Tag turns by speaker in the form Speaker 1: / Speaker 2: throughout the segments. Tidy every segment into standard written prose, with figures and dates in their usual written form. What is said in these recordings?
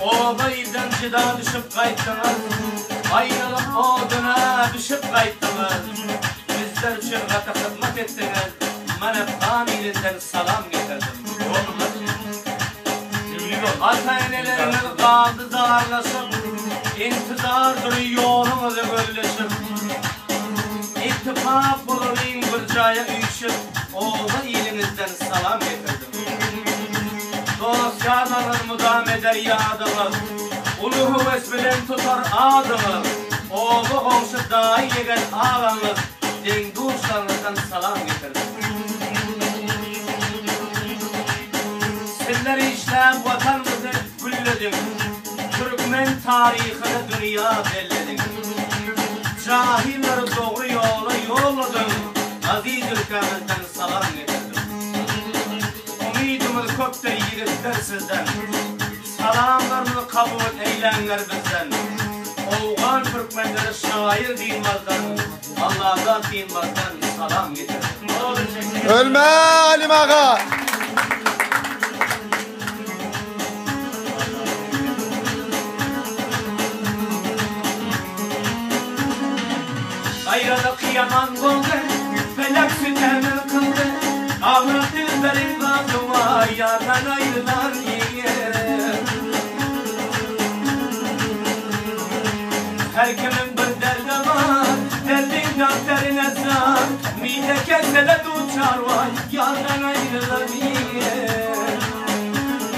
Speaker 1: Oba ilden cida düşüp kayttınız. Ayrılıp oduna düşüp kayttınız. Bizler için kata hizmet ettiniz. Ben hep kamilinden salam getirdim. Ata-enelerimiz kaldı darlaşıp, intizardır yolumuzu bölüşüp, İttifak bulurun bir caya uyuşup, oğlu ilimizden salam getirdim. Dosyalarınız mudam eder yadımız, uluhu vesbilen tutar adımız, oğlu komşu dahi yeger ağamız, denguşlarınızdan salam getirdim. Sizleri işlem vatanımızı gülledim, Türkmen tarihini dünya belledim. Cahilleri doğru yola yolladım, aziz ülkemizden salam getirdim. Umidimiz kökte yigitler sizden, salamlarını kabul eylenler bizden. Oğlan Türkmenleri şair dinmezden, Allah'dan dinmezden salam getirdim.
Speaker 2: Ölme Halim Ağa!
Speaker 1: Ayrada kıyaman oldu, felak sütemel kıldı. Ağlat dilberin kaldıma, yardan ayrılan yiye. Her kimin bir derdi var, derdin dertlerine zar. Mide kesele duçar var, yardan ayrılan yiye.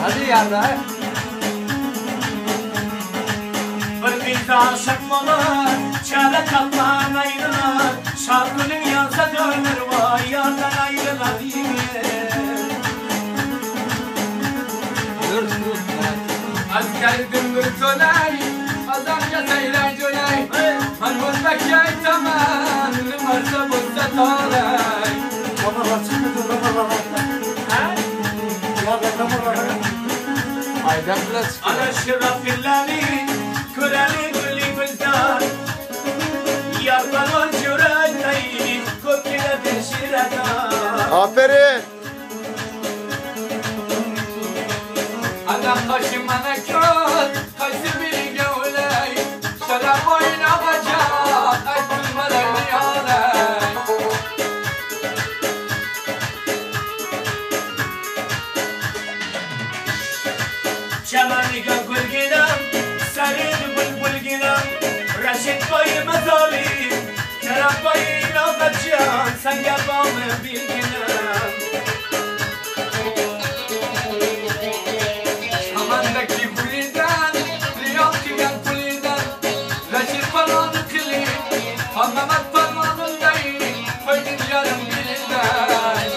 Speaker 3: Hadi yardan.
Speaker 1: Bir bize aşık molar, çare kaplan ayrılar. Şarkının yansa döner var, yardan ayrılar diye.
Speaker 3: Dur.
Speaker 4: Asker gümbür döner, azamca seyler döner. Man vurmak yay tamam, varsa bozsa tağlar.
Speaker 3: Aydan biraz.
Speaker 1: Ana şırafillani, köreli gülü bizden. Yardan ol cüretayni, köküne beşireden.
Speaker 2: Aferin!
Speaker 4: Adam kaşı mana köt, kaşı biri gövley. Şarap oynayacak, aydınmalarını yağlay.
Speaker 1: Çamaniga gülginem, sarıdı bülbülginem. Reşit bayı mezali, kerap bayı lavacan. Sen gel bana bilginem.
Speaker 4: Amandaki kuliden, riyal kigen kuliden. Reşit parmağını kili, anlamak parmağının değil. Koydun yarım birinden.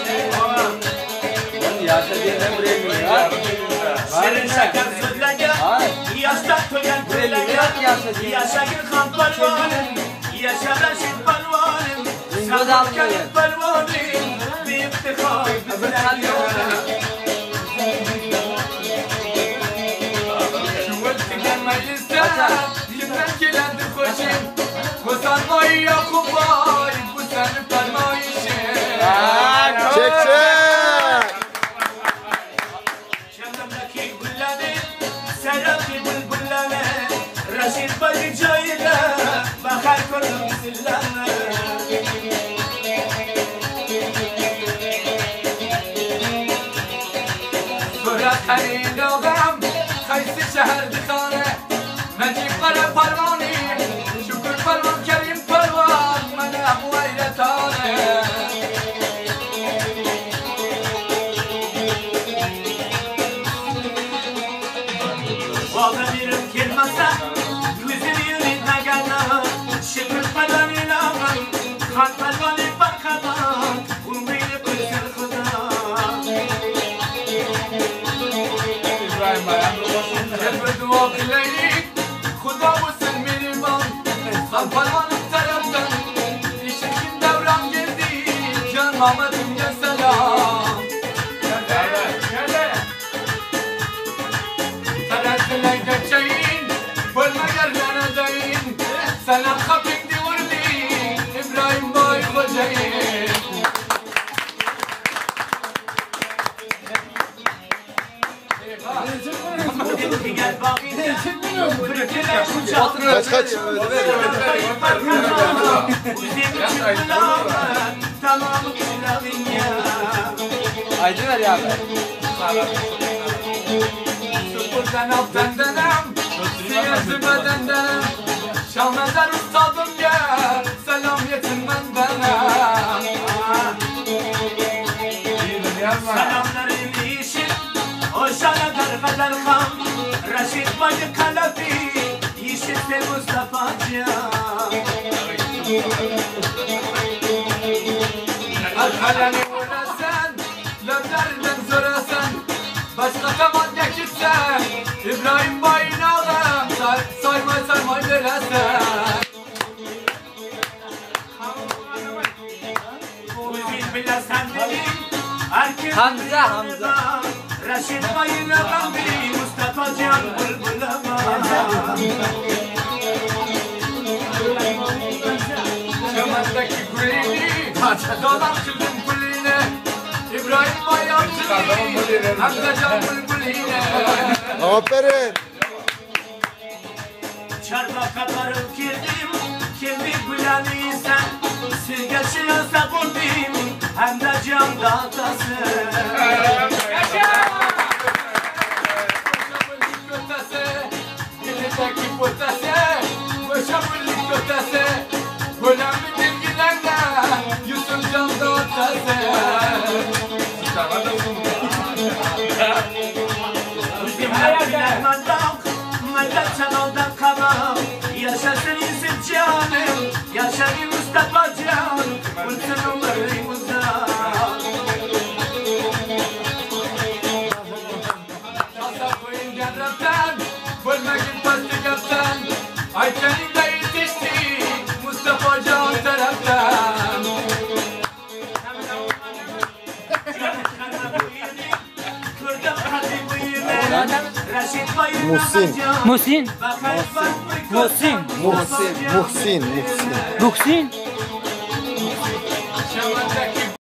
Speaker 3: Yaşa diyelim buraya geliyor.
Speaker 1: Şirin şeker sözlege, yaşta tüyen tülege. Yaşa gül kan palvanım, yaşa Reşit palvanım. Sen palvanım, bir iftihar bizlege.
Speaker 4: Yıprenkilendi koşayım, bu sanmayı yakubay, bu senin parmayışın.
Speaker 2: Çek çek!
Speaker 1: Çemdemdeki gülleri, serapli bülbülleri. Reşit bacı cayla, bakar kurdum zillerine.
Speaker 4: Surat harin ağam, kaysı şehir dikane. Necip kara parmağını, şükür parmağım kerim parmağım, bana bu ayretane.
Speaker 1: Bağlanırım kelmasa, gözüm yürüne gana. Şükür falan ilamam, kan palvanı bakadan. Umruyla kızır kıdan.
Speaker 4: İbrahim Bayan, hep dua dileyik, Kuda mısın minimal, kan parmağım taraftan. İşin devran geldi, can Mahmet'im ya selam. Terazile geçeyin, bölme yerlere değin. Selam kapindi vurdin, İbrahim Bay Hoca'yın.
Speaker 1: Gel bağıyla
Speaker 2: Kaç kaç.
Speaker 3: Haydi ver ya abi.
Speaker 4: Sıfırdan alttan denem, siyasi bedendenem. Şahmeder ustadım ya, selam yetinmen bana.
Speaker 1: Selamlarım işin o şana kadar ham Reşit Bacı Kalefi Yeşil'de Mustafa Can
Speaker 4: Kalemi vurasın, levlerinden sorasan. Başka zaman geçirsen, İbrahim Bay'ın ağam. Saymay veresen.
Speaker 1: Uzun bile sen dedin Herkes
Speaker 3: Hamza.
Speaker 1: Reşit Bacı Kalefi Mustafa Can Bulbulama
Speaker 4: Şamandaki kulini, dolan çıktım kuline. İbrahim Bay Avcı'nı, Hamza Can Bulbuline.
Speaker 2: Aferin.
Speaker 1: Çarmaka varıp girdim Kimi bileni sen Silgeçine sabundim Hem de can datası
Speaker 4: Dilindeki potası, boşa birlik kötesi. Önemli bilgilerle Yusuf Can datası.
Speaker 1: Uzimler bilen mandak Melek çanaldan kanal Yaşasın Yusuf Canım Yaşasın Mustafa Can Ulsun umarımızda
Speaker 4: Kasap koyun genrepten, bölmekin pastı kaptan. Ayça'nın da yetişti, Mustafa Can taraftan.
Speaker 2: Muhsin.
Speaker 3: Muhsin.
Speaker 2: Muhsin.
Speaker 3: Muhsin.